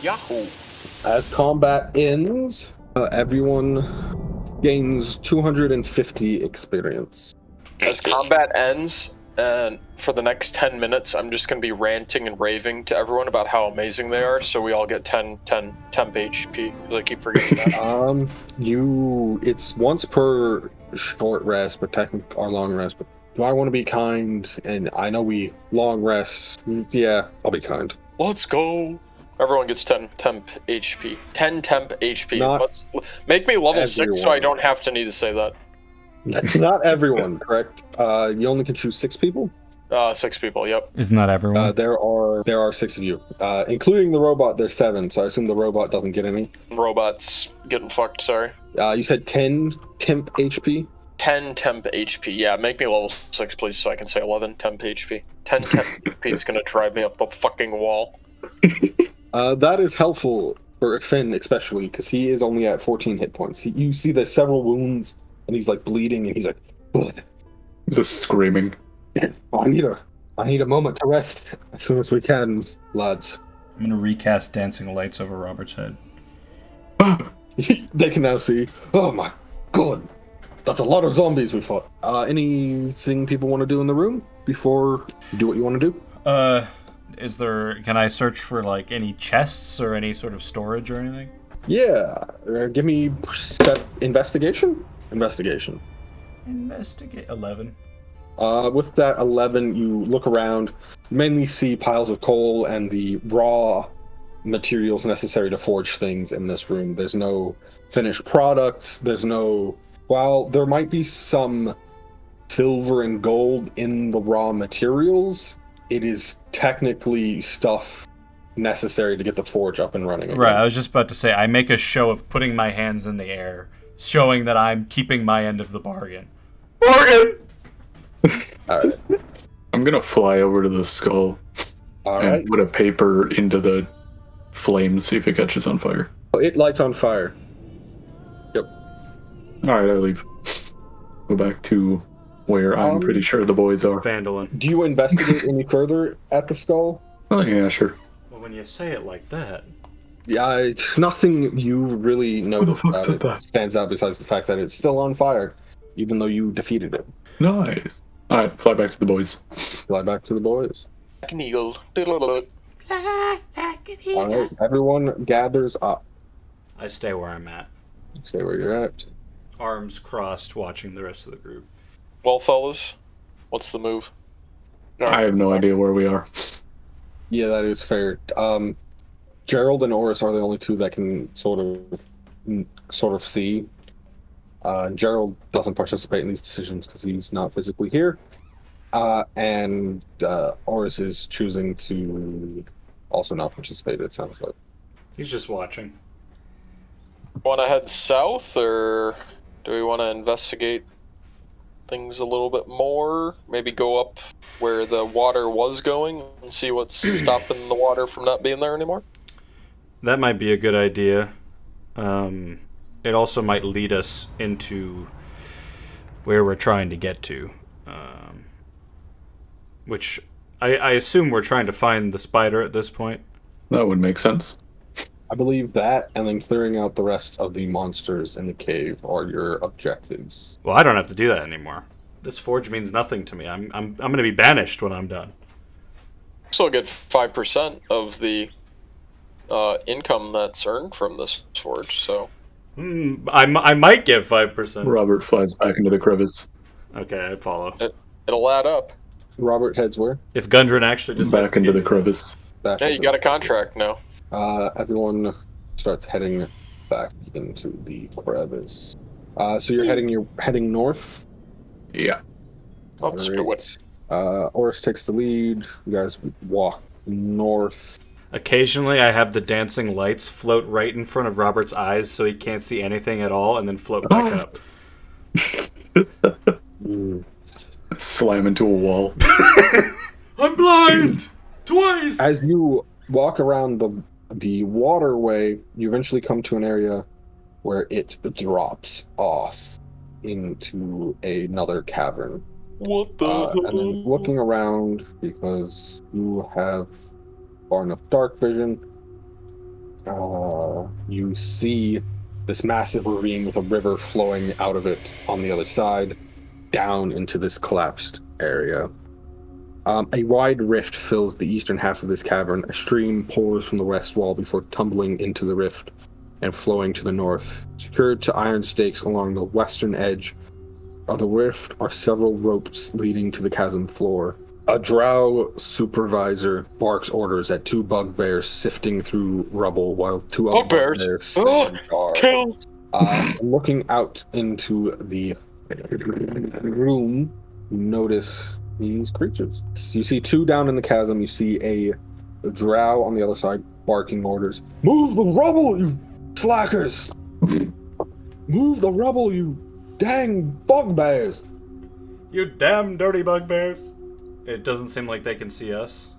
Yahoo! As combat ends, everyone gains 250 experience. As combat ends, and for the next 10 minutes, I'm just going to be ranting and raving to everyone about how amazing they are, so we all get 10 temp HP, because I keep forgetting that. It's once per short rest, but technically, or long rest, but do I want to be kind? And I know we long rest. Yeah, I'll be kind. Let's go! Everyone gets 10 temp HP. 10 temp HP. Make me level 6 so I don't have to need to say that. Not everyone, correct? You only can choose 6 people? 6 people, yep. Isn't that everyone? There are 6 of you. Including the robot, there's 7, so I assume the robot doesn't get any. Robot's getting fucked, sorry. You said 10 temp HP? 10 temp HP, yeah, make me level 6, please, so I can say 11 temp HP. 10 temp HP is gonna drive me up the fucking wall. That is helpful for Finn, especially, because he is only at 14 hit points. You see there's several wounds, and he's like bleeding, and he's like, ugh. Just screaming. I need a moment to rest as soon as we can, lads. I'm gonna recast dancing lights over Robert's head. They can now see. Oh my god, that's a lot of zombies we fought. Anything people want to do in the room before you do what you want to do? Can I search for like any chests or any sort of storage or anything? Yeah, give me investigation. Investigate 11. With that 11, you look around, mainly see piles of coal and the raw materials necessary to forge things in this room. There's no finished product. While there might be some silver and gold in the raw materials, it is technically stuff necessary to get the forge up and running again. Right, I was just about to say, I make a show of putting my hands in the air, showing that I'm keeping my end of the bargain. Bargain! Alright. I'm gonna fly over to the skull and put a paper into the flames, see if it catches on fire. It lights on fire. Yep. Alright, I leave. Go back to where I'm pretty sure the boys are. Phandelver. Do you investigate any further at the skull? Oh, yeah, sure. Well, when you say it like that... Yeah, nothing you really notice about it that stands out besides the fact that it's still on fire, even though you defeated it. Nice. Alright, fly back to the boys. Fly back to the boys. Like an eagle. Alright, everyone gathers up. I stay where I'm at. Stay where you're at. Arms crossed, watching the rest of the group. Well, fellas, what's the move? No. I have no idea where we are. Yeah, that is fair. Gerald and Oris are the only two that can sort of see. Gerald doesn't participate in these decisions because he's not physically here. And Oris is choosing to also not participate, it sounds like. He's just watching. Want to head south, or do we want to investigate things a little bit more? Maybe go up where the water was going and see what's stopping the water from not being there anymore? That might be a good idea. It also might lead us into where we're trying to get to. Which I assume we're trying to find the spider at this point. That would make sense. I believe that, and then clearing out the rest of the monsters in the cave are your objectives. Well, I don't have to do that anymore. This forge means nothing to me. I'm going to be banished when I'm done. Still get 5% of the income that's earned from this forge, so... I might get 5%. Robert flies back into the crevice. Okay, I follow. It'll add up. Robert heads where? If Gundren actually decides back into the crevice. Yeah, you got a contract now. Everyone starts heading back into the crevice. So you're heading north? Yeah. Let's do it. Oris takes the lead. You guys walk north. Occasionally, I have the dancing lights float right in front of Robert's eyes so he can't see anything at all, and then float back up. Slam into a wall. I'm blind! Twice! As you walk around the waterway, you eventually come to an area where it drops off into another cavern. What the hell? And then looking around, because you have far enough dark vision, You see this massive ravine with a river flowing out of it on the other side, down into this collapsed area. A wide rift fills the eastern half of this cavern. A stream pours from the west wall before tumbling into the rift and flowing to the north. Secured to iron stakes along the western edge of the rift are several ropes leading to the chasm floor. A drow supervisor barks orders at two bugbears sifting through rubble while two other bugbears stand guard. Kill! Looking out into the room, you notice these creatures. You see two down in the chasm. You see a drow on the other side barking orders. Move the rubble, you slackers! Move the rubble, you dang bugbears! You damn dirty bugbears! It doesn't seem like they can see us.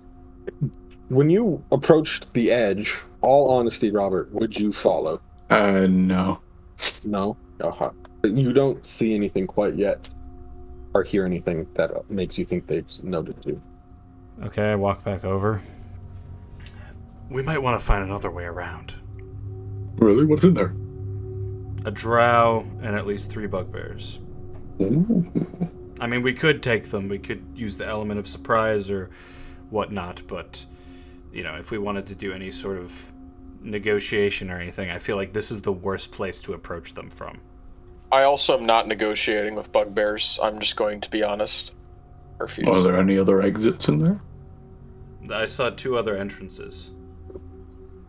When you approached the edge, all honesty, Robert, would you follow? No. No? Uh-huh. You don't see anything quite yet, or hear anything that makes you think they've noted you. Okay, I walk back over. We might want to find another way around. Really? What's in there? A drow and at least 3 bugbears. Ooh. I mean, we could take them. We could use the element of surprise or whatnot, but, you know, if we wanted to do any sort of negotiation or anything, I feel like this is the worst place to approach them from. I also am not negotiating with bugbears. I'm just going to be honest. Refuse. Are there any other exits in there? I saw 2 other entrances.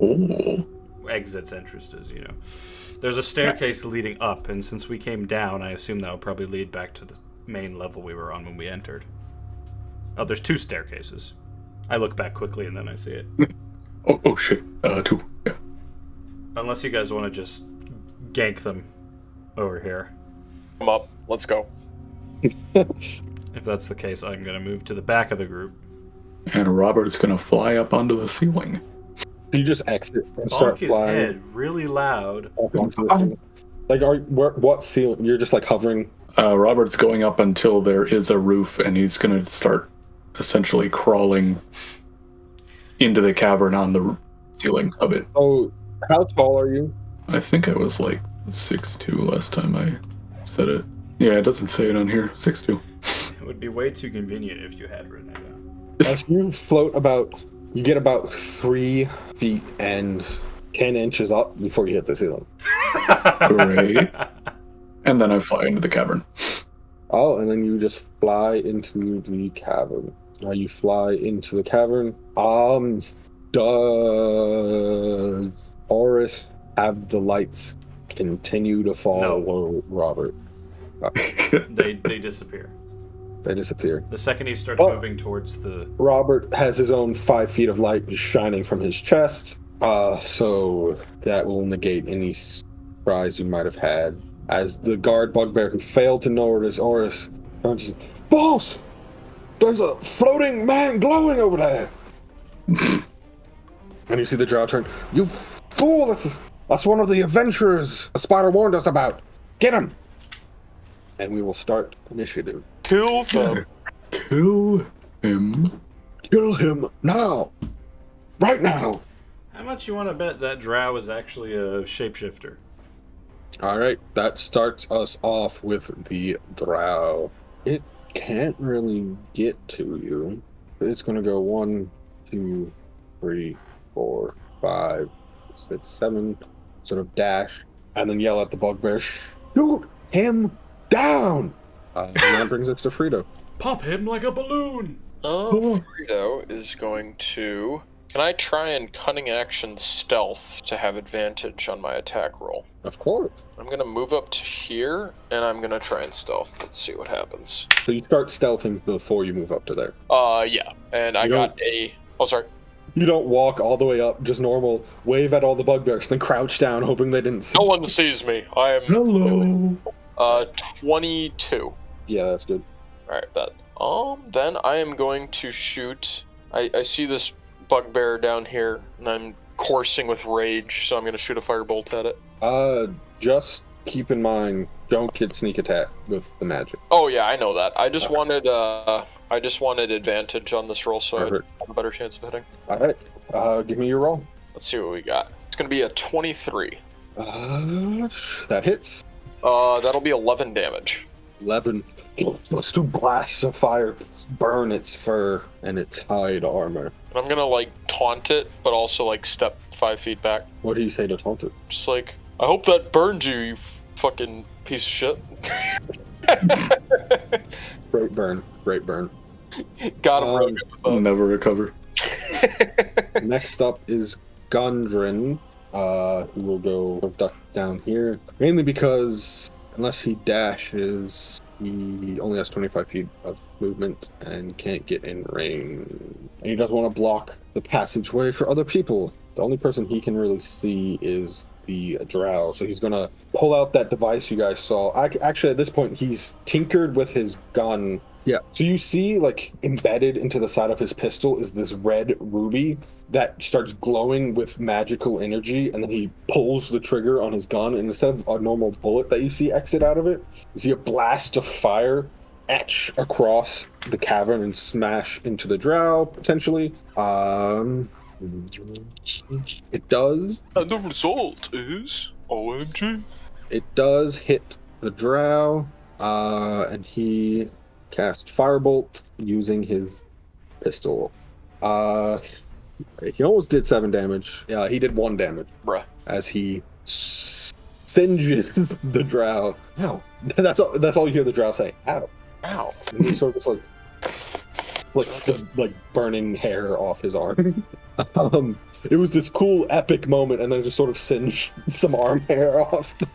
Oh. Exits, entrances, you know. There's a staircase leading up, and since we came down, I assume that will probably lead back to the main level we were on when we entered. Oh, there's 2 staircases. I look back quickly and then I see it. Oh shit. 2. Yeah. Unless you guys want to just gank them over here. Come up. Let's go. If that's the case, I'm going to move to the back of the group. And Robert's gonna fly up onto the ceiling. You just exit and start Bonk his flying. head really loud. Like, what ceiling? You're just like hovering. Robert's going up until there is a roof, and he's gonna start essentially crawling into the cavern on the ceiling of it. Oh, how tall are you? I think I was like 6'2" last time I said it. Yeah, it doesn't say it on here. 6'2". It would be way too convenient if you had written it down. As you float you get about 3 feet and 10 inches up before you hit the ceiling. Great. And then I fly into the cavern. Oh, and then you just fly into the cavern. You fly into the cavern. Does Oris have the lights continue to follow Robert? They disappear. They disappear. The second he starts moving towards the... Robert has his own 5 feet of light shining from his chest, so that will negate any surprise you might have had. As the guard bugbear who failed to notice Oris turns, Boss! There's a floating man glowing over there! And you see the drow turn, You fool! That's one of the adventurers the spider warned us about! Get him! And we will start initiative. Kill them. Kill him. Kill him now! Right now! How much you want to bet that drow is actually a shapeshifter? Alright, that starts us off with the drow. It can't really get to you. It's gonna go 1, 2, 3, 4, 5, 6, 7, sort of dash, and then yell at the bugbear, Shoot him down! And that brings us to Fredo. Pop him like a balloon! Fredo is going to... Can I try and cunning action stealth to have advantage on my attack roll? Of course. I'm going to move up to here, and I'm going to try and stealth. Let's see what happens. So you start stealthing before you move up to there. Yeah. And I got a... Oh, sorry. You don't walk all the way up, just normal, wave at all the bugbears, then crouch down, hoping they didn't see No one sees me. I am... Hello. 22. Yeah, that's good. Alright, bet. Then I am going to shoot... I see this bugbear down here, and I'm coursing with rage, so I'm going to shoot a firebolt at it. Just keep in mind, don't get sneak attack with the magic. Oh yeah, I know that. I just wanted advantage on this roll, so I have a better chance of hitting. Alright, give me your roll. Let's see what we got. It's gonna be a 23. That hits. That'll be 11 damage. 11. Let's do blasts of fire. Burn its fur and its hide armor. I'm gonna like taunt it, but also like step 5 feet back. What do you say to taunt it? Just like, I hope that burned you, you fucking piece of shit. Great burn. Great burn. Got him real good with I'll that. never recover. Next up is Gundren, who will go duck down here. Mainly because unless he dashes, he only has 25 feet of movement and can't get in range. And he doesn't want to block the passageway for other people. The only person he can really see is the drow, so he's gonna pull out that device you guys saw. Actually, at this point, he's tinkered with his gun. Yeah, so you see, like, embedded into the side of his pistol is this red ruby that starts glowing with magical energy, and then he pulls the trigger on his gun, and instead of a normal bullet that you see exit out of it, you see a blast of fire etch across the cavern and smash into the drow, potentially. It does. And the result is OMG. It does hit the drow, and he cast Firebolt using his pistol. He almost did 7 damage. Yeah, he did 1 damage. Bruh. As he singes the drow. Ow. That's all you hear the drow say. Ow. Ow. And he sort of just flicks the burning hair off his arm. It was this cool epic moment, and then it just sort of singed some arm hair off the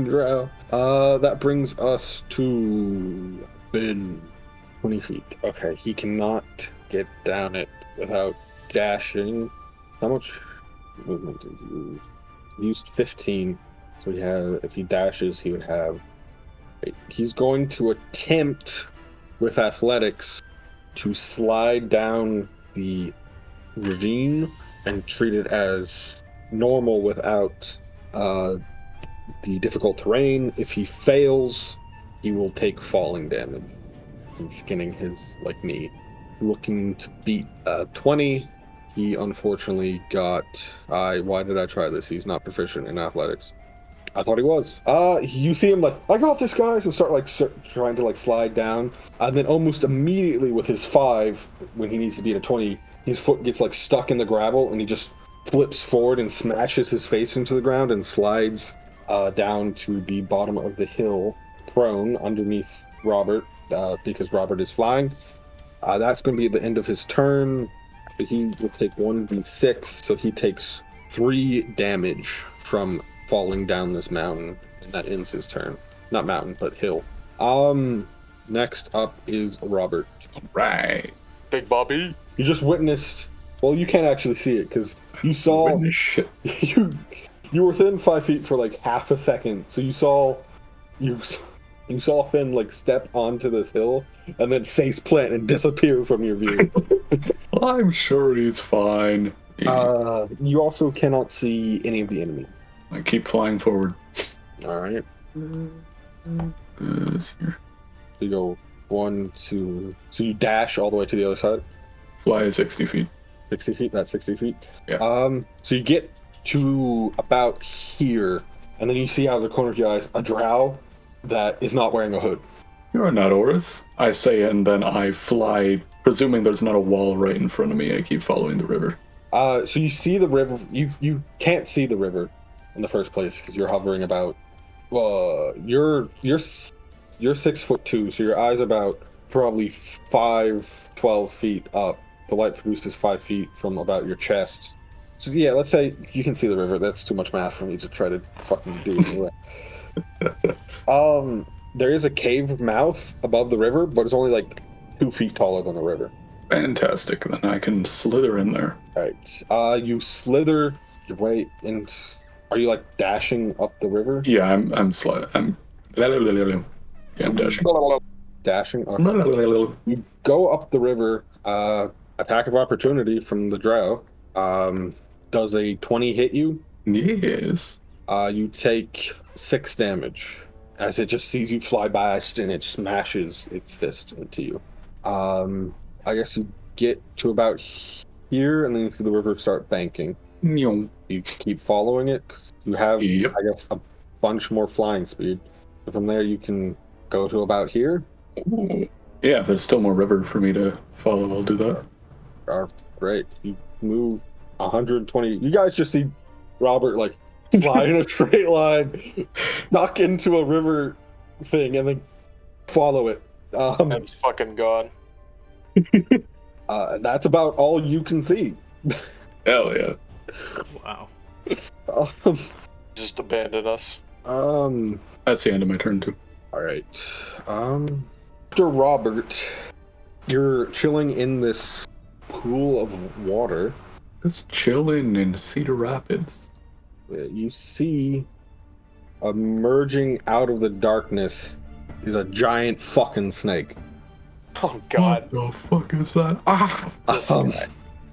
drow. That brings us to Ben. 20 feet. Okay, he cannot get down it without dashing. How much movement did he use? He used 15. So if he dashes, he would have... He's going to attempt with athletics to slide down the ravine and treat it as normal without the difficult terrain. If he fails, he will take falling damage and skinning his knee. Looking to beat 20. He unfortunately got... why did I try this? He's not proficient in athletics. I thought he was. You see him I got this, guys, and start trying to slide down. And then almost immediately with his 5, when he needs to beat a 20, his foot gets stuck in the gravel, and he just flips forward and smashes his face into the ground and slides down to the bottom of the hill, prone underneath Robert, because Robert is flying. That's going to be the end of his turn. He will take 1d6, so he takes 3 damage from falling down this mountain, and that ends his turn. Not mountain, but hill. Next up is Robert. Right. Big Bobby. You just witnessed... Well, you can't actually see it, because you saw... Shit. you were within 5 feet for half a second, so you saw Finn step onto this hill and then face plant and disappear from your view. I'm sure he's fine. You also cannot see any of the enemy. I keep flying forward. All right. Here. You go 1, 2. So you dash all the way to the other side. Fly 60 feet. 60 feet. That's 60 feet. Yeah. So you get to about here, and then you see out of the corner of your eyes a drow that is not wearing a hood. You're not Oris, I say, and then I fly, presuming there's not a wall right in front of me. I keep following the river. So you see the river. You can't see the river in the first place because you're hovering about. You're 6'2", so your eyes about probably 12 feet up. The light produces 5 feet from about your chest. So yeah, let's say you can see the river. That's too much math for me to try to fucking do anyway. There is a cave mouth above the river, but it's only 2 feet taller than the river. Fantastic. Then I can slither in there. Right. You slither your way in. Are you dashing up the river? Yeah, I'm dashing. Dashing. Okay. You go up the river. Attack of opportunity from the drow. Does a 20 hit you? Yes. You take 6 damage as it just sees you fly past and it smashes its fist into you. I guess you get to about here and then you see the river start banking. Nyong. You keep following it 'cause you have, Yep. I guess, a bunch more flying speed. So from there, you can go to about here. Ooh. Yeah, if there's still more river for me to follow, I'll do that. Great. You move 120. You guys just see Robert like fly in a straight line, knock into a river thing, and then follow it. That's fucking gone. That's about all you can see. Hell yeah. Wow. Um, Just abandon us. That's the end of my turn, too. all right. After Robert, you're chilling in this pool of water. It's chilling in Cedar Rapids. You see emerging out of the darkness is a giant fucking snake. Oh god. What the fuck is that? Ah!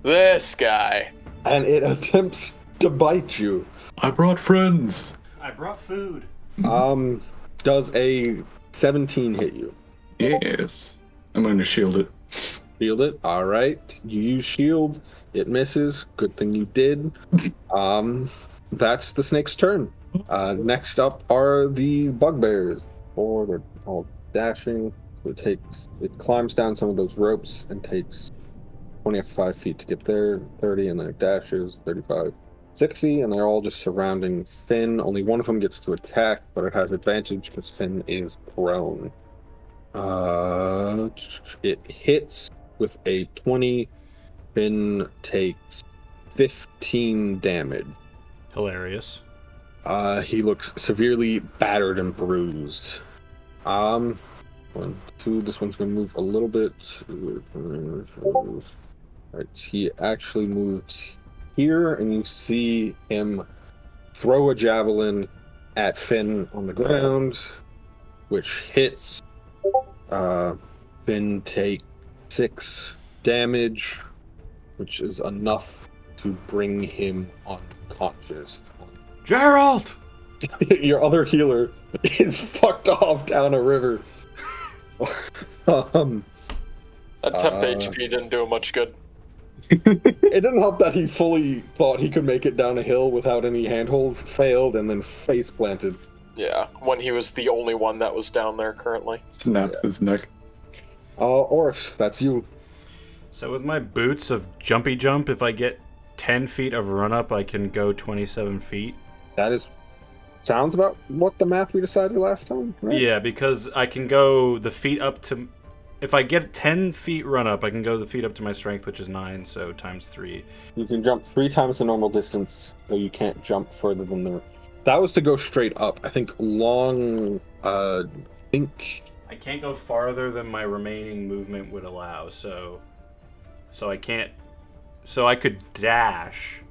This guy. And it attempts to bite you. I brought friends. I brought food. Does a 17 hit you? Yes. I'm going to shield it. Shield it. All right. You use shield. It misses. Good thing you did. That's the snake's turn. Next up are the bugbears. Or they're all dashing. So it climbs down some of those ropes and takes 25 feet to get there, 30, and then it dashes 35, 60, and they're all just surrounding Finn. Only one of them gets to attack, but it has advantage because Finn is prone. It hits with a 20. Finn takes 15 damage. Hilarious. He looks severely battered and bruised. 1, 2. This one's gonna move a little bit. Right, he actually moved here, and you see him throw a javelin at Finn on the ground, which hits. Finn take 6 damage, which is enough to bring him unconscious. Gerald! Your other healer is fucked off down a river. That temp HP didn't do him much good. It didn't help that he fully thought he could make it down a hill without any handholds, failed, and then face planted. Yeah, when he was the only one that was down there currently. Snaps his neck. Oris, that's you. So with my boots of jumpy jump, if I get 10 feet of run up, I can go 27 feet. That sounds about what the math we decided last time, right? Yeah, because I can go the feet up to... If I get 10 feet run up, I can go the feet up to my strength, which is 9, so times 3. You can jump 3 times the normal distance, though you can't jump further than the... That was to go straight up. I think long... I can't go farther than my remaining movement would allow, so I can't... So I could dash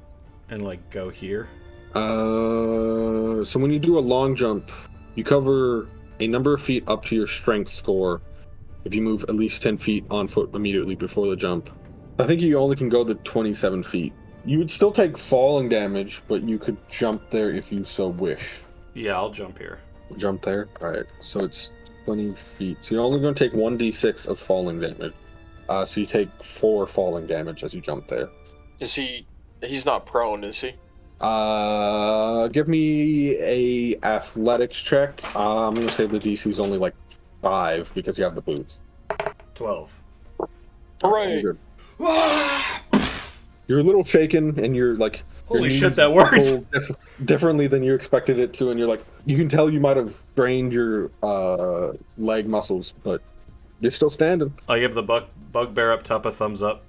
and, like, go here. So when you do a long jump, you cover a number of feet up to your strength score if you move at least 10 feet on foot immediately before the jump. I think you only can go the 27 feet. You would still take falling damage, but you could jump there if you so wish. Yeah, I'll jump here. Jump there? Alright, so it's 20 feet. So you're only going to take 1d6 of falling damage. So you take 4 falling damage as you jump there. Is he... He's not prone, is he? Give me a athletics check. I'm going to say the DC is only like 5 because you have the boots. 12. Hooray! You're a little shaken, and you're like... Holy shit, that worked! Differently than you expected it to, and you're like... You can tell you might have strained your leg muscles, but you're still standing. I give the bugbear up top a thumbs up,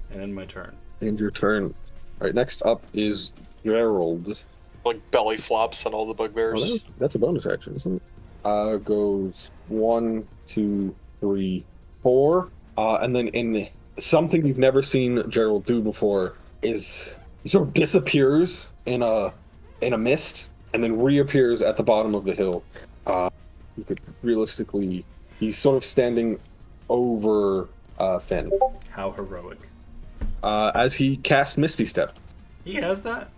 and end my turn. And your turn. Alright, next up is Gerald. Like belly flops on all the bugbears. Oh, that's a bonus action, isn't it? Goes 1, 2, 3, 4. And then in something you've never seen Gerald do before is he sort of disappears in a mist and then reappears at the bottom of the hill. You could realistically, he's sort of standing over Finn. How heroic. As he casts Misty Step. He has that?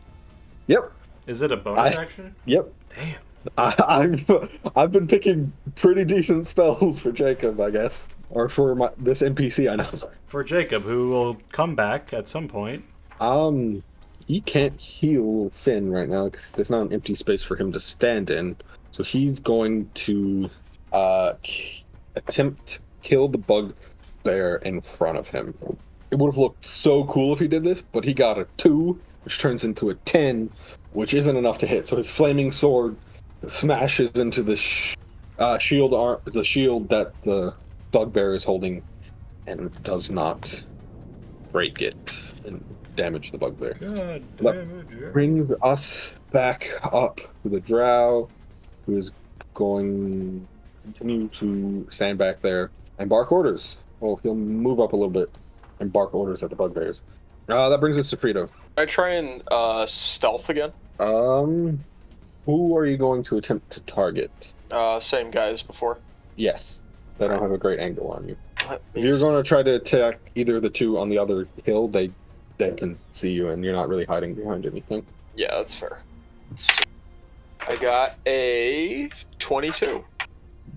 Yep. Is it a bonus action? Yep. Damn. I've been picking pretty decent spells for Jacob, I guess, or for this NPC. I know. For Jacob, who will come back at some point. he can't heal Finn right now because there's not an empty space for him to stand in. So he's going to attempt to kill the bugbear in front of him. It would have looked so cool if he did this, but he got a 2, which turns into a 10, which isn't enough to hit. So his flaming sword smashes into the shield that the bugbear is holding, and does not break it and damage the bugbear. God That damn it, Jerry. brings us back up to the drow, who is going to continue to stand back there and bark orders. Well, he'll move up a little bit and bark orders at the bugbears. That brings us to Fredo. I try and stealth again. Who are you going to attempt to target? Same guy as before. Yes, they don't have a great angle on you. Let If me you're going to try to attack either of the two on the other hill, they can see you, and you're not really hiding behind anything. Yeah, that's fair. I got a 22.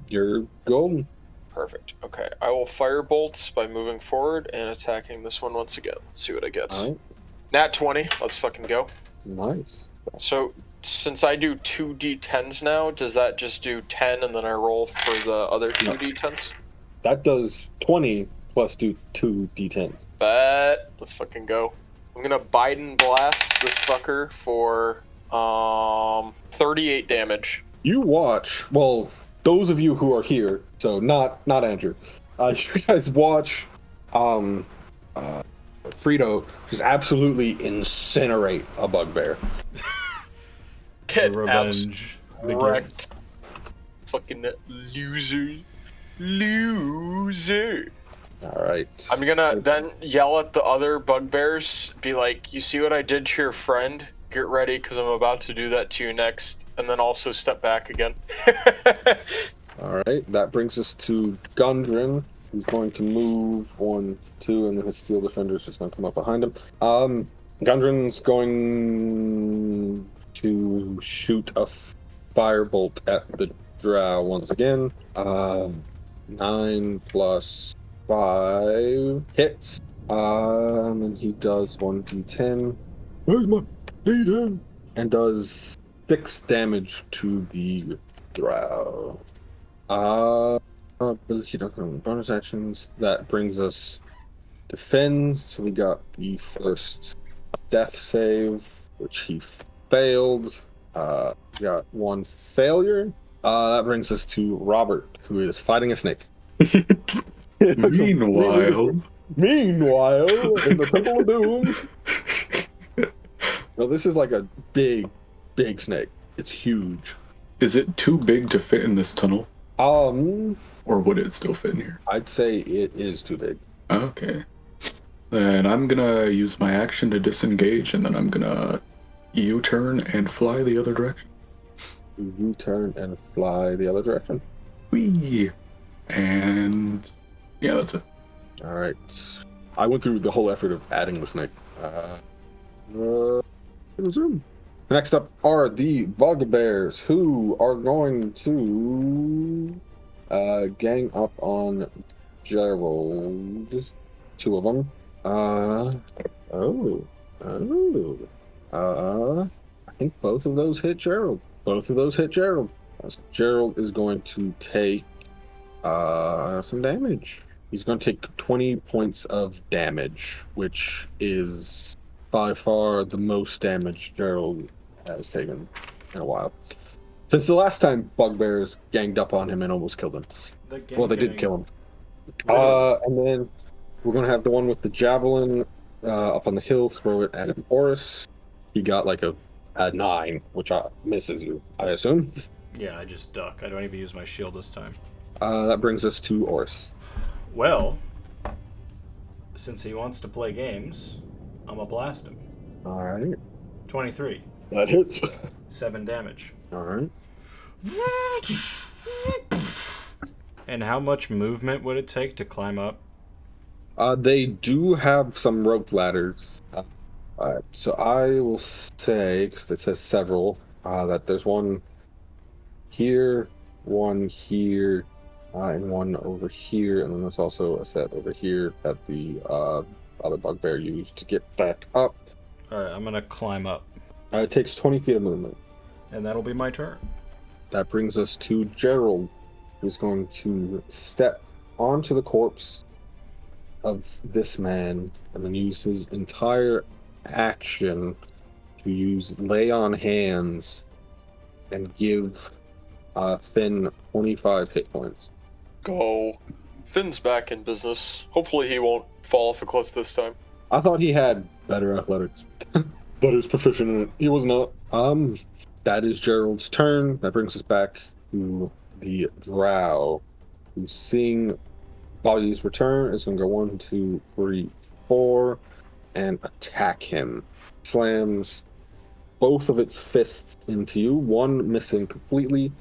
You're golden. Perfect. Okay, I will fire bolts by moving forward and attacking this one once again. Let's see what I get. All right, Nat 20. Let's fucking go. nice. So, since I do 2d10s now, does that just do 10 and then I roll for the other 2d10s? That does 20 plus do 2 d10s. Bet. Let's fucking go. I'm gonna Biden blast this fucker for 38 damage. You watch. Well, those of you who are here, so not Andrew. You guys watch. Fredo just absolutely incinerate a bugbear. Get Revenge wrecked. Fucking loser. All right. I'm gonna then yell at the other bugbears, be like, you see what I did to your friend? Get ready, because I'm about to do that to you next. And then also step back again. All right. That brings us to Gundren, who's going to move 1, 2, and then his steel defender's just going to come up behind him. Gundren's going to shoot a firebolt at the drow once again. 9 plus 5 hits. And then he does 1d10. Where's my d10? And does 6 damage to the drow. Bonus actions. That brings us to Finn. So we got the first death save, which he failed. We got 1 failure. That brings us to Robert, who is fighting a snake. Meanwhile, in the Temple of Doom. No, this is like a big snake. It's huge. is it too big to fit in this tunnel? Or would it still fit in here? I'd say it is too big. Okay. Then I'm gonna use my action to disengage, and then I'm gonna U-turn and fly the other direction. U-turn and fly the other direction. Whee! And yeah, that's it. All right. I went through the whole effort of adding the snake. Resume. Next up are the bugbears, who are going to gang up on Gerald. 2 of them. I think both of those hit Gerald. Gerald is going to take some damage. He's going to take 20 points of damage, which is by far the most damage Gerald has taken in a while. Since the last time bugbears ganged up on him and almost killed him. Well, they did kill him. And then we're going to have the one with the javelin up on the hill, throw it at Oris. He got like a 9, which misses you, I assume. Yeah, I just duck. I don't even use my shield this time. That brings us to Oris. Well, since he wants to play games, I'm gonna blast him. Alright. 23. That hits. 7 damage. Alright. And how much movement would it take to climb up? They do have some rope ladders. Alright, so I will say, because it says several, that there's one here, and one over here, and then there's also a set over here that the other bugbear used to get back up. Alright, I'm gonna climb up. It takes 20 feet of movement. And that'll be my turn. That brings us to Gerald, who's going to step onto the corpse of this man and then use his entire action to use Lay on Hands and give Finn 25 hit points. Go. Finn's back in business. Hopefully he won't fall off a cliff this time. I thought he had better athletics, but he was proficient in it. He was not. That is Gerald's turn. That brings us back to the Drow, who's seeing Body's return is going to go 1, 2, 3, 4, and attack him. Slams both of its fists into you. One missing completely.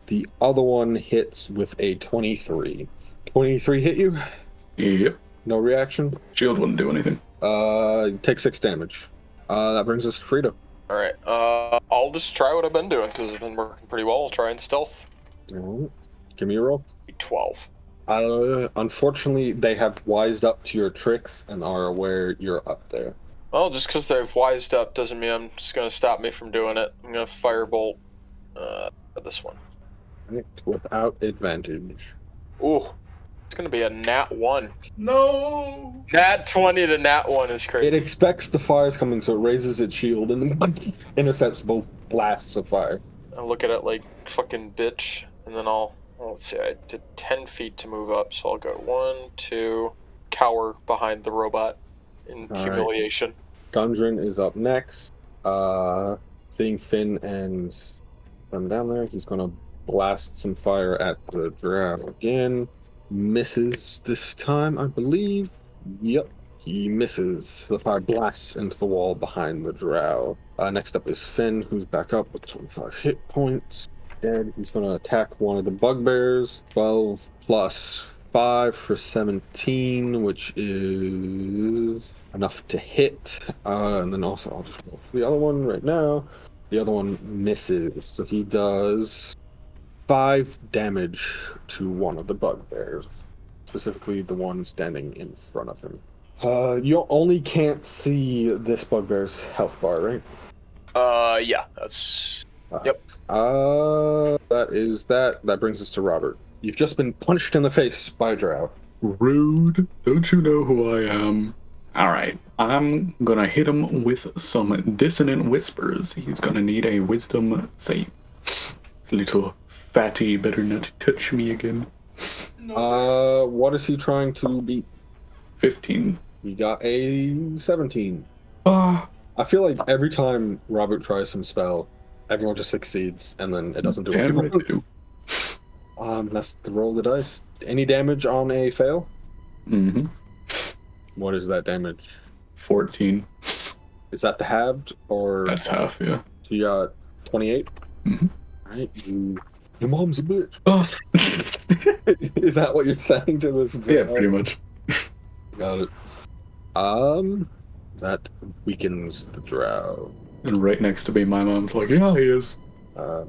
The other one hits with a 23. 23 hit you? Yep. No reaction? Shield wouldn't do anything. Take 6 damage. That brings us to Fredo. Alright, I'll just try what I've been doing, because it's been working pretty well. I'll try and stealth. Alright. Give me a roll. 12. Unfortunately, they have wised up to your tricks and are aware you're up there. Well, just because they've wised up doesn't mean I'm just going to stop me from doing it. I'm going to firebolt this one. Right. Without advantage. Ooh, it's going to be a nat 1. No! Nat 20 to nat 1 is crazy. It expects the fire's coming, so it raises its shield and intercepts both blasts of fire. I'll look at it like fucking bitch, and then let's see, I did 10 feet to move up, so I'll go 1, 2, cower behind the robot in humiliation. Gundren is up next. Seeing Finn and them down there, he's going to blast some fire at the drow again. Misses this time, I believe. Yep, he misses. The fire blasts into the wall behind the drow. Next up is Finn, who's back up with 25 hit points. Dead. He's going to attack one of the bugbears. 12 plus 5 for 17, which is enough to hit. And then also I'll just roll for the other one right now. The other one misses, so he does 5 damage to one of the bugbears, specifically the one standing in front of him. You only can't see this bugbear's health bar, right? Yeah, that's... Yep. That is that. That brings us to Robert. You've just been punched in the face by a drow. Rude. Don't you know who I am? Alright, I'm gonna hit him with some dissonant whispers. He's gonna need a wisdom save. Little fatty better not touch me again. What is he trying to beat? 15. He got a 17. I feel like every time Robert tries some spell, everyone just succeeds, and then it doesn't do anything. That's the roll of the dice. Any damage on a fail? Mm-hmm. What is that damage? 14. Is that the halved, or? That's half, yeah. So you got 28? Mm-hmm. Alright, your mom's a bitch. Oh. Is that what you're saying to this girl? Yeah, pretty much. Got it. That weakens the drow. And right next to me, my mom's like, yeah, he is. I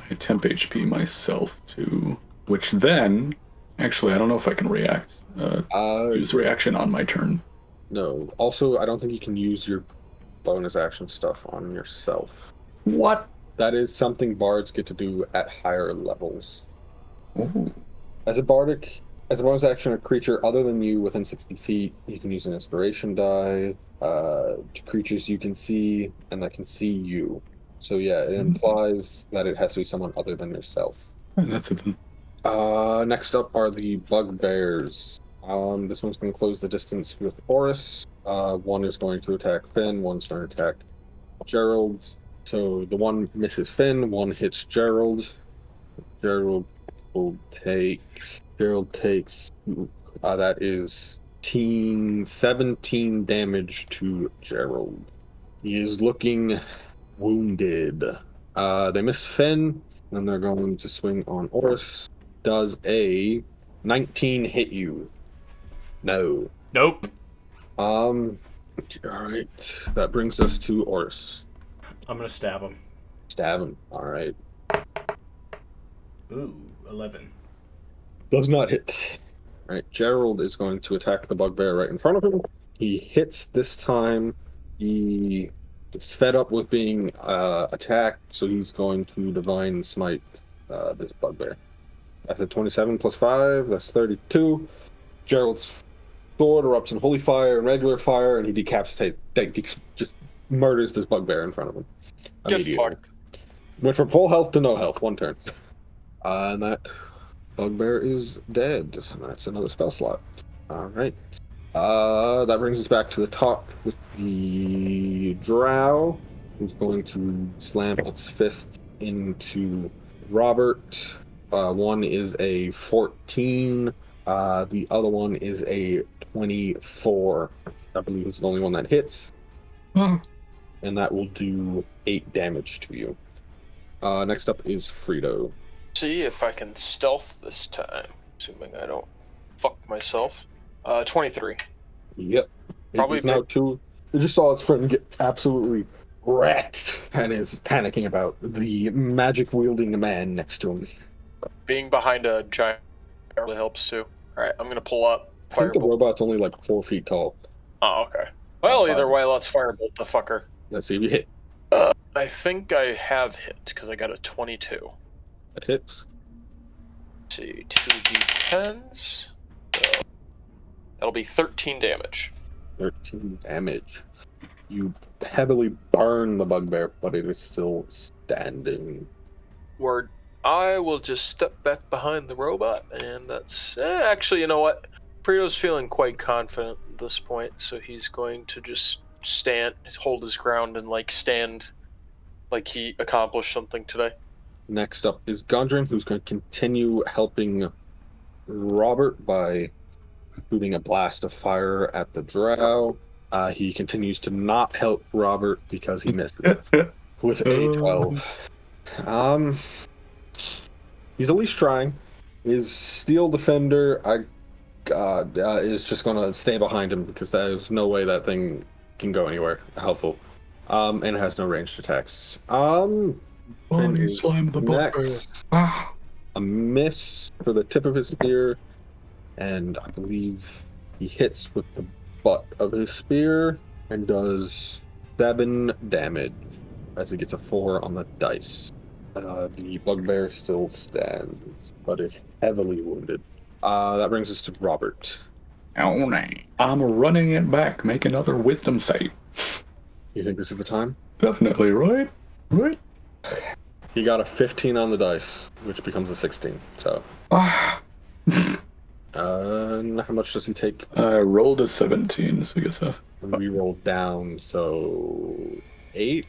I temp HP myself too, which then, actually, I don't know if I can react. Use reaction on my turn. No. Also, I don't think you can use your bonus action stuff on yourself. What? That is something bards get to do at higher levels. Ooh. As a bonus action, a creature other than you within 60 feet, you can use an inspiration die to creatures you can see and that can see you. So yeah, it implies that it has to be someone other than yourself. That's it then. Next up are the bugbears. This one's going to close the distance with Horus. One is going to attack Finn, one's going to attack Gerald. So the one misses Finn, one hits Gerald. Gerald takes, that is 17 damage to Gerald. He is looking wounded. They miss Finn, and they're going to swing on Horus. Does a 19 hit you? No. Nope. Alright. That brings us to Horus. I'm gonna stab him. Stab him. Alright. Ooh, 11. Does not hit. Alright, Gerald is going to attack the bugbear right in front of him. He hits this time He is fed up with being attacked, so he's going to Divine Smite this bugbear. That's a 27 plus 5, that's 32. Gerald's sword erupts in holy fire and regular fire, and he just murders this bugbear in front of him. Get fucked. Went from full health to no health, one turn. And that bugbear is dead. And that's another spell slot. Alright. That brings us back to the top with the drow, who's going to slam its fists into Robert. One is a 14. The other one is a 24. I believe it's the only one that hits. And that will do 8 damage to you. Next up is Fredo. See if I can stealth this time, assuming I don't fuck myself. 23. Yep. Probably now two. You just saw his friend get absolutely wrecked and is panicking about the magic wielding man next to him. Being behind a giant really helps too. Alright, I'm gonna pull up I think the Firebolt. robot's only like 4 feet tall. Oh, okay. Well, either way, let's Firebolt the fucker. Let's see if you hit. I think I have hit, because I got a 22. That hits. Let's see, 2d10s. So that'll be 13 damage. 13 damage. You heavily burn the bugbear, but it is still standing. Word. I will just step back behind the robot, and that's... actually, you know what? Fredo's feeling quite confident at this point, so he's going to just hold his ground, and, like, stand like he accomplished something today. Next up is Gundren, who's going to continue helping Robert by shooting a blast of fire at the drow. He continues to not help Robert because he missed with a 12. He's at least trying. His steel defender is just going to stay behind him because there's no way that thing can go anywhere helpful. And it has no ranged attacks. He slammed the bugbear. A miss for the tip of his spear, and I believe he hits with the butt of his spear and does 7 damage as he gets a 4 on the dice. The bugbear still stands, but is heavily wounded. That brings us to Robert. Oh, no. I'm running it back. Make another wisdom save. You think this is the time? Definitely, right? Right? He got a 15 on the dice, which becomes a 16. So, how much does he take? I rolled a 17, so I guess half. We rolled down, so 8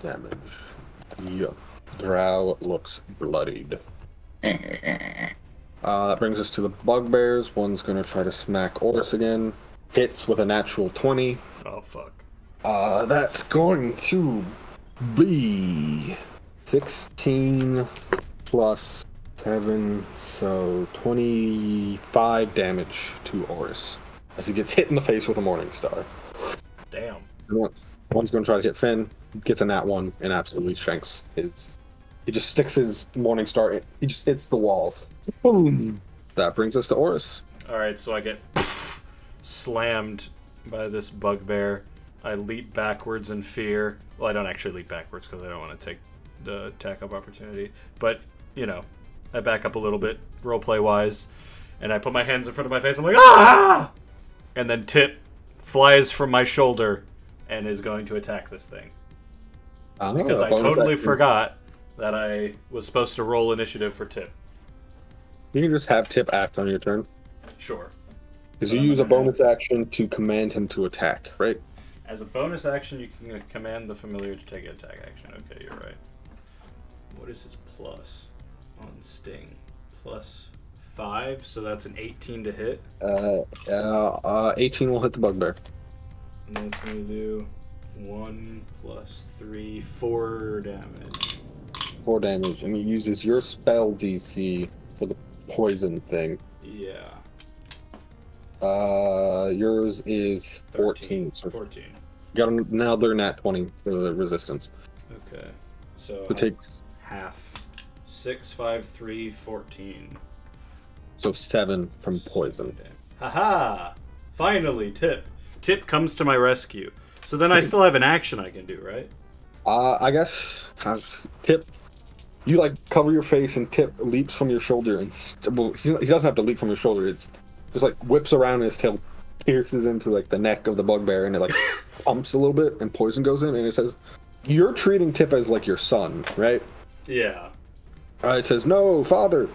damage. Yeah. Drow looks bloodied. That brings us to the bugbears. One's gonna try to smack Oris again. Hits with a natural 20. Oh, fuck. That's going to be 16 plus 7, so 25 damage to Oris as he gets hit in the face with a Morning Star. Damn. One's going to try to hit Finn, gets a nat 1, and absolutely shanks his. He just sticks his Morning Star in. He just hits the wall. Boom. That brings us to Oris. Alright, so I get slammed by this bugbear. I leap backwards in fear. Well, I don't actually leap backwards because I don't want to take the attack of opportunity. But, you know, I back up a little bit, roleplay-wise, and I put my hands in front of my face. I'm like, ah! And then Tip flies from my shoulder and is going to attack this thing. Because I totally forgot that I was supposed to roll initiative for Tip. You can just have Tip act on your turn. Sure. Because you use a bonus action to command him to attack, right? As a bonus action, you can command the familiar to take an attack action. Okay, you're right. What is his plus on Sting? Plus 5, so that's an 18 to hit. 18 will hit the bugbear. And that's going to do 1 plus 3, 4 damage. 4 damage, and he uses your spell DC for the poison thing. Yeah. Yours is 14. So 14. got another nat 20 for the resistance. Okay. So it takes half. 6, 5, 3, 14. So 7 from poison. Haha! Finally, Tip. Tip comes to my rescue. So then I still have an action I can do, right? I guess Tip. You like cover your face and Tip leaps from your shoulder and well, he doesn't have to leap from your shoulder. It's just like whips around his tail, pierces into like the neck of the bugbear, and it like pumps a little bit, and poison goes in. And it says, "You're treating Tip as like your son, right?" Yeah. It says, "No, father."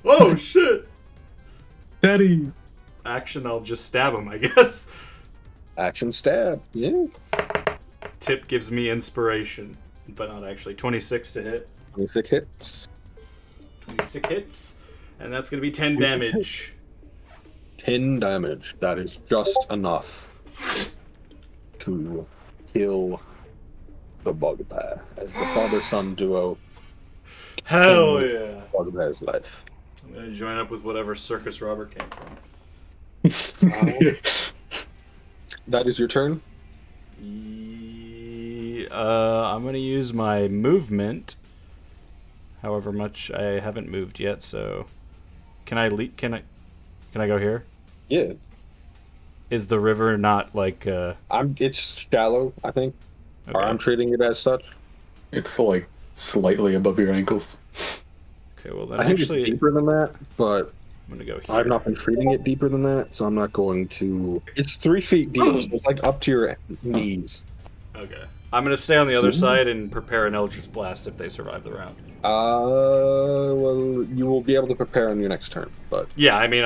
Oh shit! Daddy. Action, I'll just stab him, I guess. Action stab. Yeah. Tip gives me inspiration, but not actually. 26 to hit. 26 hits. 26 hits, and that's gonna be 10 damage. 10 damage. That is just enough to kill the bugbear as the father-son duo. Hell yeah! Bugbear's life. I'm gonna join up with whatever circus Robert came from. That is your turn. I'm gonna use my movement. However much I haven't moved yet, so can I leap? Can I go here? Yeah. Is the river not like? It's shallow, I think. Okay. Or I'm treating it as such. It's like slightly above your ankles. Okay, well then I think actually, it's deeper than that, but I'm gonna go here. I've not been treating it deeper than that, so I'm not going to. It's 3 feet deep, so it's like up to your knees. Okay, I'm gonna stay on the other side and prepare an Eldritch Blast if they survive the round. Well, you will be able to prepare on your next turn, but Yeah, I mean,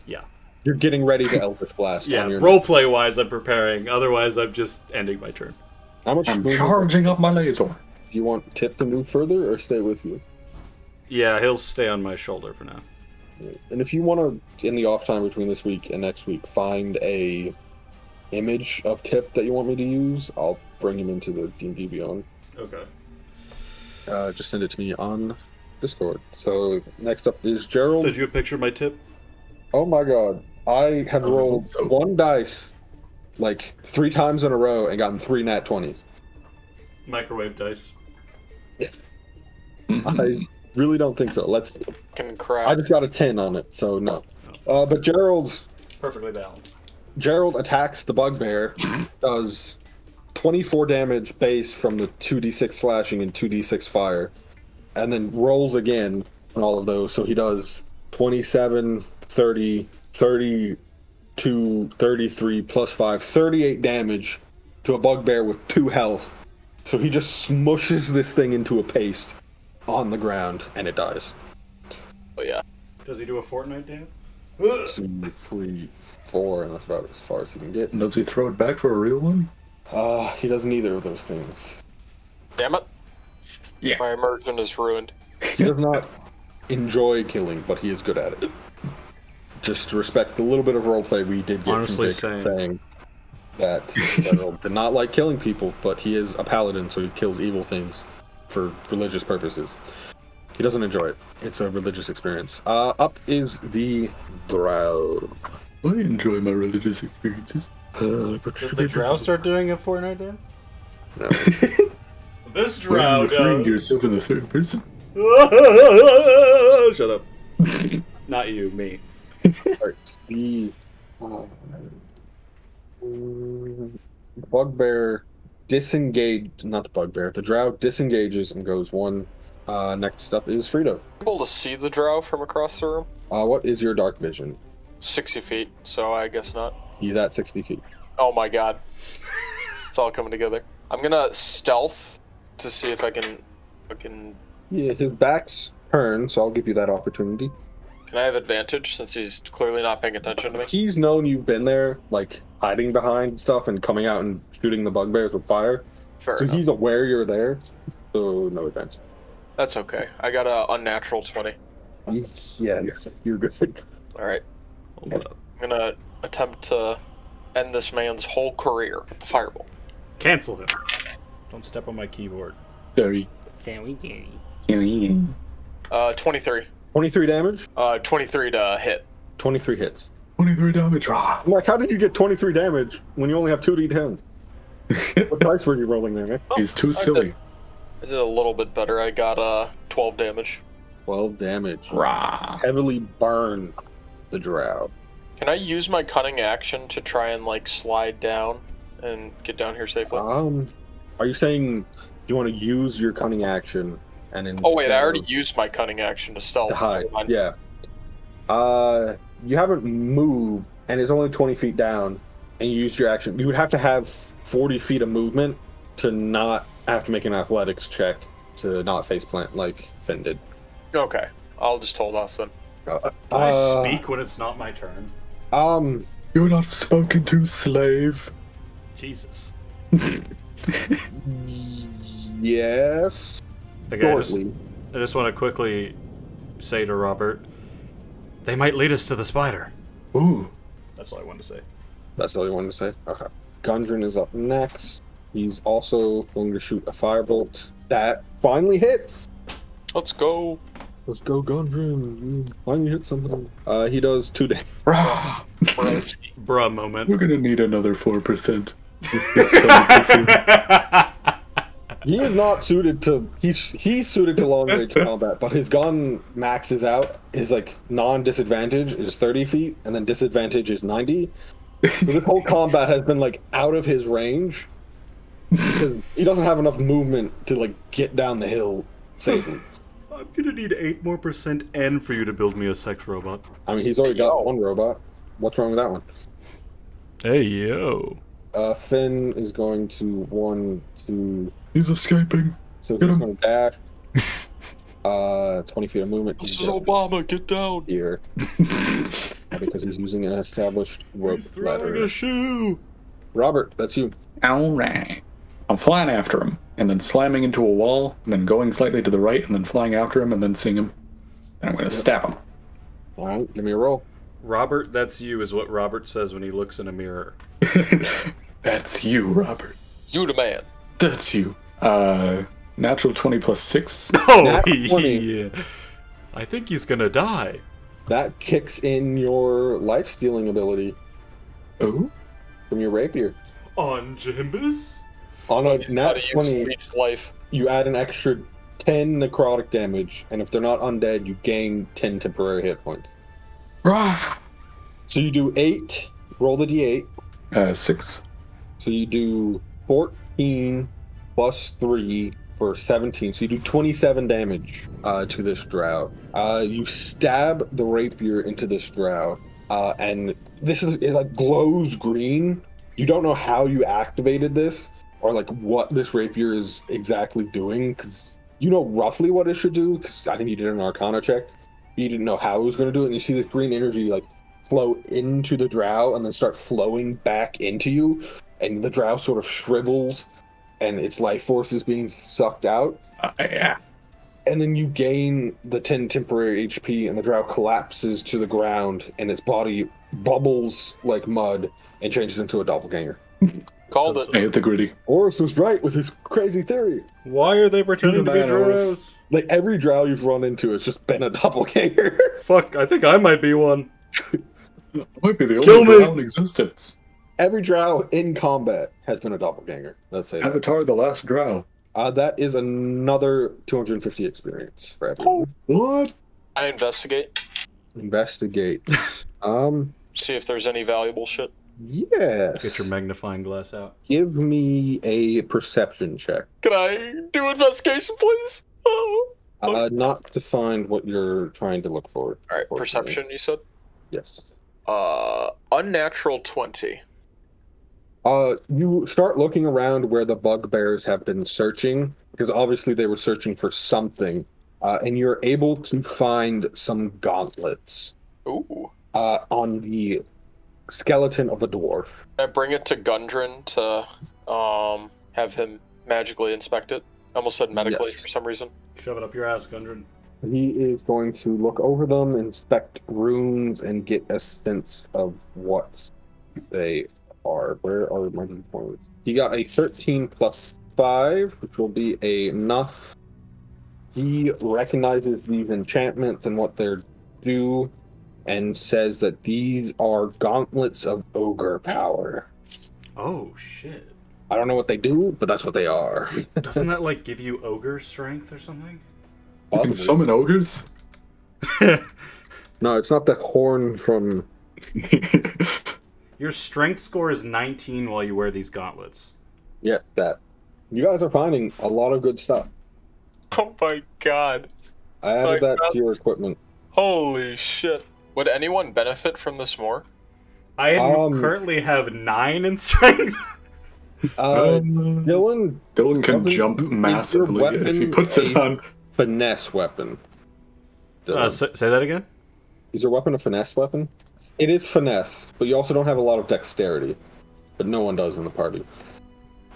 yeah, you're getting ready to Eldritch Blast. yeah. On your Roleplay wise, I'm preparing. Otherwise, I'm just ending my turn. How much I'm movement charging up my laser. do you want Tip to move further or stay with you? Yeah, he'll stay on my shoulder for now. And if you want to, in the off time between this week and next week, find a image of Tip that you want me to use, I'll bring him into the D&D Beyond. Okay. Just send it to me on Discord. So next up is Gerald. Send you a picture of my tip. Oh my god. I have rolled so. 1 dice like 3 times in a row and gotten 3 nat 20s. Microwave dice. I really don't think so. Can crack. I just got a 10 on it, so no. But Perfectly balanced. Gerald attacks the bugbear, does 24 damage base from the 2d6 slashing and 2d6 fire, and then rolls again on all of those. So he does 27, 30, 32, 33 plus 5, 38 damage to a bugbear with 2 health. So he just smushes this thing into a paste on the ground, and it dies. Oh yeah. Does he do a Fortnite dance? 2, 3, 4, and that's about as far as he can get. Does he throw it back for a real one? He does neither of those things. Damn it. Yeah. My immersion is ruined. He does not enjoy killing, but he is good at it. Just to respect the little bit of roleplay we did get Honestly, from Jake saying that Gerald did not like killing people, but he is a paladin, so he kills evil things for religious purposes. He doesn't enjoy it. It's a religious experience. Up is the Drow. I enjoy my religious experiences. Does the drow start doing a Fortnite dance? No. This When drow you're referring to does. yourself in the third person. Shut up. Not you, me. Alright, the bugbear disengaged, not the bugbear, the drow disengages and goes 1. Next up is Fredo. Able to see the drow from across the room? What is your dark vision? 60 feet, so I guess not. He's at 60 feet. Oh my god. It's all coming together. I'm gonna stealth to see if I can Yeah, his back's turned, so I'll give you that opportunity. Can I have advantage since he's clearly not paying attention to me? He's known you've been there, like, hiding behind stuff and coming out and shooting the bugbears with fire. Fair So enough. he's aware you're there, so no advantage. That's okay. I got a unnatural 20. Yeah, you're good. Alright. Hold up. I'm gonna attempt to end this man's whole career with the fireball. Cancel him. Don't step on my keyboard. Sorry. 23. 23 damage? 23 to hit. 23 hits. 23 damage. Ah. I'm like, how did you get 23 damage when you only have 2d10s? What dice were you rolling there, man? He's too I silly. did a little bit better. I got 12 damage. 12 damage. Rah. Heavily burn the drow. Can I use my cunning action to try and like slide down and get down here safely? Are you saying you want to use your cunning action and then? Oh wait, I already used my cunning action to stealth. To hide. Yeah. You haven't moved, and it's only 20 feet down, and you used your action. You would have to have 40 feet of movement to not have to make an athletics check to not faceplant like Finn did. Okay, I'll just hold off then. Can I speak when it's not my turn? You're not spoken to, slave. Jesus. Yes. Okay, I just want to quickly say to Robert, they might lead us to the spider. Ooh. That's all I wanted to say. That's all you wanted to say? Okay. Gundren is up next. He's also going to shoot a firebolt. That finally hits! Let's go. Let's go, Gundren. You finally hit something. He does 2 damage. Bruh moment. We're gonna need another 4%. He is not suited to... He's suited to long-range combat, but his gun maxes out. His, like, non-disadvantage is 30 feet, and then disadvantage is 90. So this whole combat has been, like, out of his range. Because he doesn't have enough movement to, like, get down the hill safely. I'm gonna need 8% more and for you to build me a sex robot. I mean, he's already got one robot. What's wrong with that one? Hey, yo. Finn is going to 1, 2... He's escaping. So he's going to dash. 20 feet of movement. This is Obama, get down. Here. Because he's using an established rope He's throwing ladder. a shoe. Robert, that's you. Alright. I'm flying after him, and then slamming into a wall, and then going slightly to the right, and then flying after him, and then seeing him. And I'm going to stab him. Alright, give me a roll. Robert, that's you, is what Robert says when he looks in a mirror. That's you, Robert. You the man. That's you. Natural 20 plus 6. Oh, Nat 20. yeah. I think he's gonna die. That kicks in your life-stealing ability Oh? from your rapier. On Jimbus? On a He's nat gotta use 20, each life. you add an extra 10 necrotic damage, and if they're not undead, you gain 10 temporary hit points. Rah! So you do 8, roll the d8. 6. So you do 14 plus 3 for 17. So you do 27 damage to this drow. You stab the rapier into this drow, and this it like glows green. You don't know how you activated this or like what this rapier is exactly doing, because you know roughly what it should do, because I think you did an Arcana check. You didn't know how it was going to do it, and you see this green energy like flow into the drow and then start flowing back into you, and the drow sort of shrivels and its life force is being sucked out. Yeah. And then you gain the 10 temporary HP, and the drow collapses to the ground, and its body bubbles like mud and changes into a doppelganger. Called it. I hit the gritty. Horus was right with his crazy theory. Why are they pretending to be drows? Like every drow you've run into has just been a doppelganger. Fuck, I think I might be one. Might be the only Kill me! drow in existence. Every drow in combat has been a doppelganger. Let's say that. Avatar the Last Drow. That is another 250 experience for everyone. What? I investigate. Investigate. See if there's any valuable shit. Yes. Get your magnifying glass out. Give me a perception check. Can I do investigation, please? Oh. Not to find what you're trying to look for. Alright, perception, you said? Yes. Unnatural 20. You start looking around where the bugbears have been searching, because obviously they were searching for something, and you're able to find some gauntlets. Ooh. On the skeleton of a dwarf. I bring it to Gundren to have him magically inspect it. I almost said medically for some reason. Shove it up your ass, Gundren. He is going to look over them, inspect runes, and get a sense of what they are. Where are my points? He got a 13 plus 5, which will be enough. He recognizes these enchantments and what they're due, and says that these are gauntlets of ogre power. Oh, shit. I don't know what they do, but that's what they are. Doesn't that, like, give you ogre strength or something? You can summon ogres? No, it's not the horn from... Your strength score is 19 while you wear these gauntlets. Yeah, that. You guys are finding a lot of good stuff. Oh my god. I added that to your equipment. Holy shit. Would anyone benefit from this more? I currently have 9 in strength. Dylan can jump massively if he puts it on. Finesse weapon. Say that again? Is your weapon a finesse weapon? It is finesse, but you also don't have a lot of dexterity. But no one does in the party.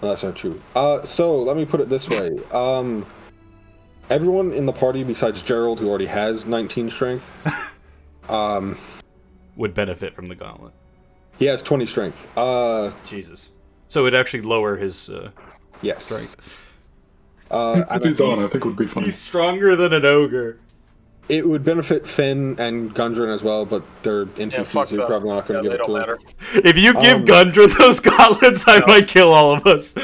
Well, that's not true. So, let me put it this way. Everyone in the party besides Gerald, who already has 19 strength, would benefit from the gauntlet. He has 20 strength. Jesus. So it'd actually lower his yes. strength. If he's on, I think it would be funny. He's stronger than an ogre. It would benefit Finn and Gundren as well, but they're NPCs, so you're probably not going to give it to them. If you give Gundren those gauntlets, I might kill all of us.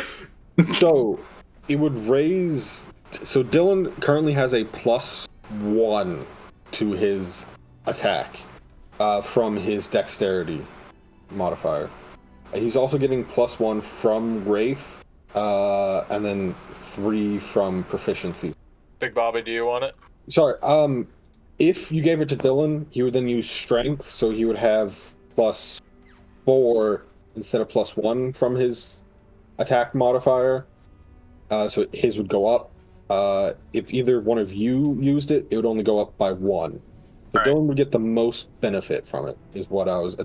So, it would raise... So Dylan currently has a +1 to his attack from his dexterity modifier. He's also getting +1 from Wraith, and then 3 from proficiency. Big Bobby, do you want it? Sorry, if you gave it to Dylan, he would then use strength, so he would have +4 instead of +1 from his attack modifier. So his would go up. If either one of you used it, it would only go up by 1. So Dylan would get the most benefit from it, is what I was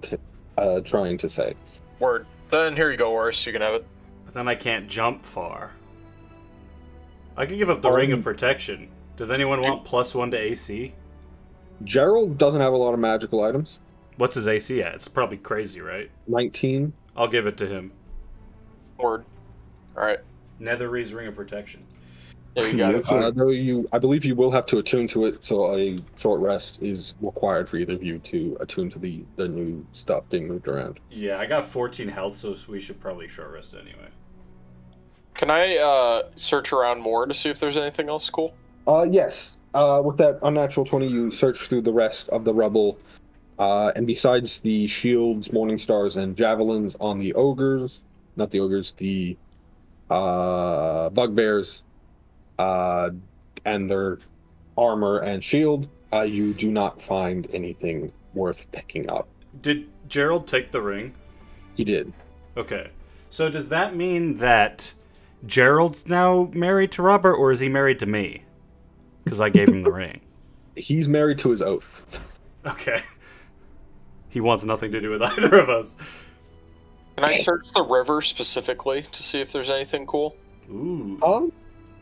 trying to say. Word. Then here you go, Worse. You can have it. But then I can't jump far. I could give up the Ring of Protection. Does anyone want +1 to AC? Gerald doesn't have a lot of magical items. What's his AC at? It's probably crazy, right? 19. I'll give it to him. Word. Alright. Netherese Ring of Protection. There you go. I believe you will have to attune to it, so a short rest is required for either of you to attune to the new stuff being moved around. Yeah, I got 14 health, so we should probably short rest anyway. Can I search around more to see if there's anything else cool? Yes. With that unnatural 20, you search through the rest of the rubble, and besides the shields, morning stars, and javelins on the ogres, not the ogres, the bugbears, and their armor and shield, you do not find anything worth picking up. Did Gerald take the ring? He did. Okay. So does that mean that Gerald's now married to Robert, or is he married to me? Because I gave him the ring. He's married to his oath. Okay. He wants nothing to do with either of us. Can I search the river specifically to see if there's anything cool? Ooh.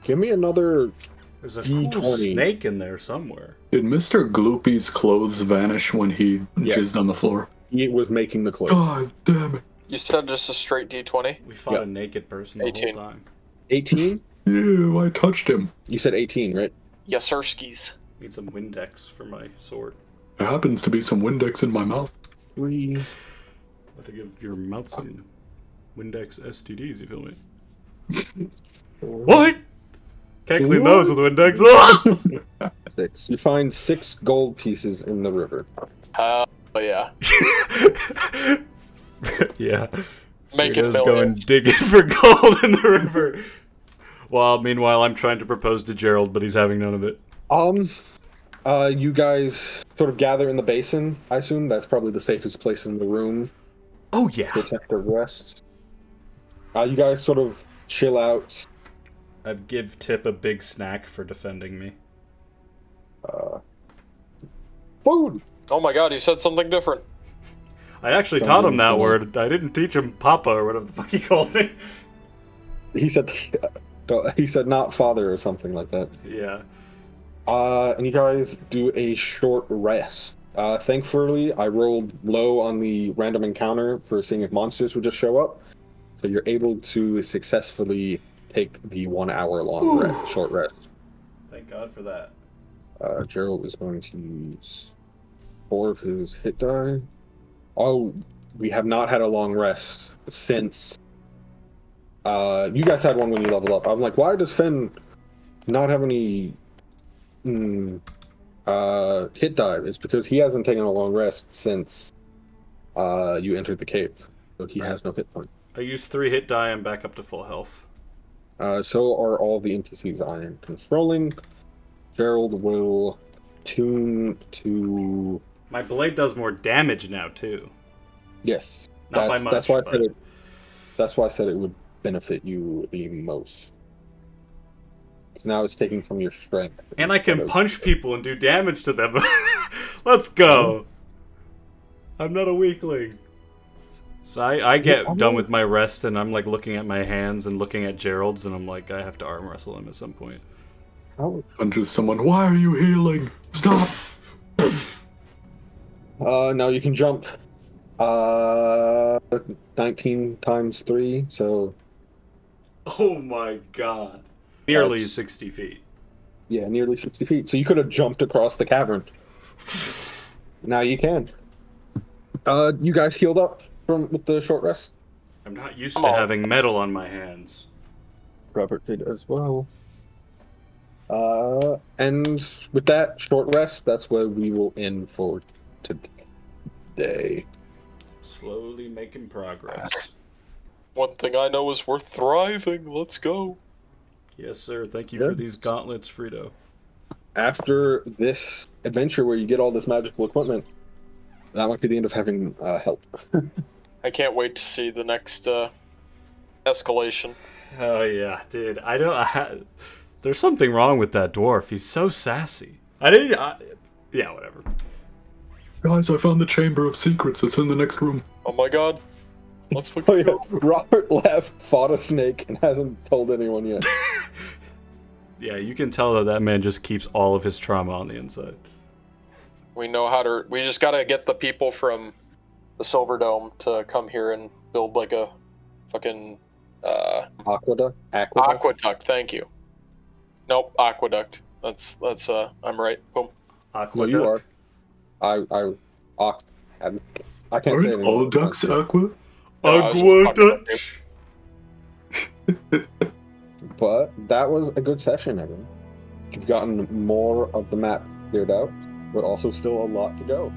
Give me another There's a D20. cool snake in there somewhere. Did Mr. Gloopy's clothes vanish when he jizzed on the floor? He was making the clothes. God damn it. You said just a straight D20? We fought a naked person the 18. whole time. 18? Ew, I touched him. You said 18, right? Yes, sirskis. Need some Windex for my sword. There happens to be some Windex in my mouth. 3. About to give your mouth some Windex STDs, you feel me? 4. What? Can't clean those with Windex. 6. You find 6 gold pieces in the river. Hell yeah. Yeah. Make it going digging for gold in the river. Well, meanwhile, I'm trying to propose to Gerald, but he's having none of it. You guys sort of gather in the basin. I assume that's probably the safest place in the room. Oh, yeah. Protect or rest. You guys sort of chill out. I'd give Tip a big snack for defending me. Food! Oh my god, he said something different. I actually taught him that word. I didn't teach him Papa or whatever the fuck he called me. He said not father or something like that. Yeah. And you guys do a short rest. Thankfully, I rolled low on the random encounter for seeing if monsters would just show up. So you're able to successfully take the 1 hour long short rest. Thank God for that. Gerald is going to use 4 of his hit die. Oh, we have not had a long rest since... you guys had one when you leveled up. I'm like, why does Finn not have any hit die? It's because he hasn't taken a long rest since you entered the cave. So he Right. has no hit point. I use 3 hit die and back up to full health. So are all the NPCs I am controlling. Gerald will tune to... My blade does more damage now, too. Yes. Not by much, That's why I but- said it. That's why I said it would benefit you the most. Because now it's taking from your strength. And I instead can of- punch people and do damage to them. Let's go! I'm not a weakling. So I get done with my rest and I'm like looking at my hands and looking at Gerald's and I'm like, I have to arm wrestle him at some point. How- Punches someone. Why are you healing? Stop! Now you can jump. 19 times 3, so Oh my god. Nearly That's- 60 feet. yeah, nearly 60 feet. So you could have jumped across the cavern. Now you can. You guys healed up with the short rest? I'm not used to having metal on my hands. Robert did as well. And with that short rest, that's where we will end for today. Slowly making progress. One thing I know is we're thriving. Let's go. Yes, sir. Thank you Good. for these gauntlets, Fredo. After this adventure where you get all this magical equipment, that might be the end of having help. I can't wait to see the next escalation. Oh yeah, dude. There's something wrong with that dwarf. He's so sassy. Yeah, whatever. Guys, I found the Chamber of Secrets. It's in the next room. Oh my god. Let's Oh fucking yeah, go. Robert left, fought a snake, and hasn't told anyone yet. Yeah, you can tell that man just keeps all of his trauma on the inside. We know how to. We just gotta get the people from the Silver Dome to come here and build like a fucking Aqueduct? aqueduct. Thank you. Nope, aqueduct. That's I'm right. Boom. No, you are. I can't say Aren't anything. all ducks aqua? I was just Aqueduct. But that was a good session, everyone. You've gotten more of the map cleared out, but also still a lot to go.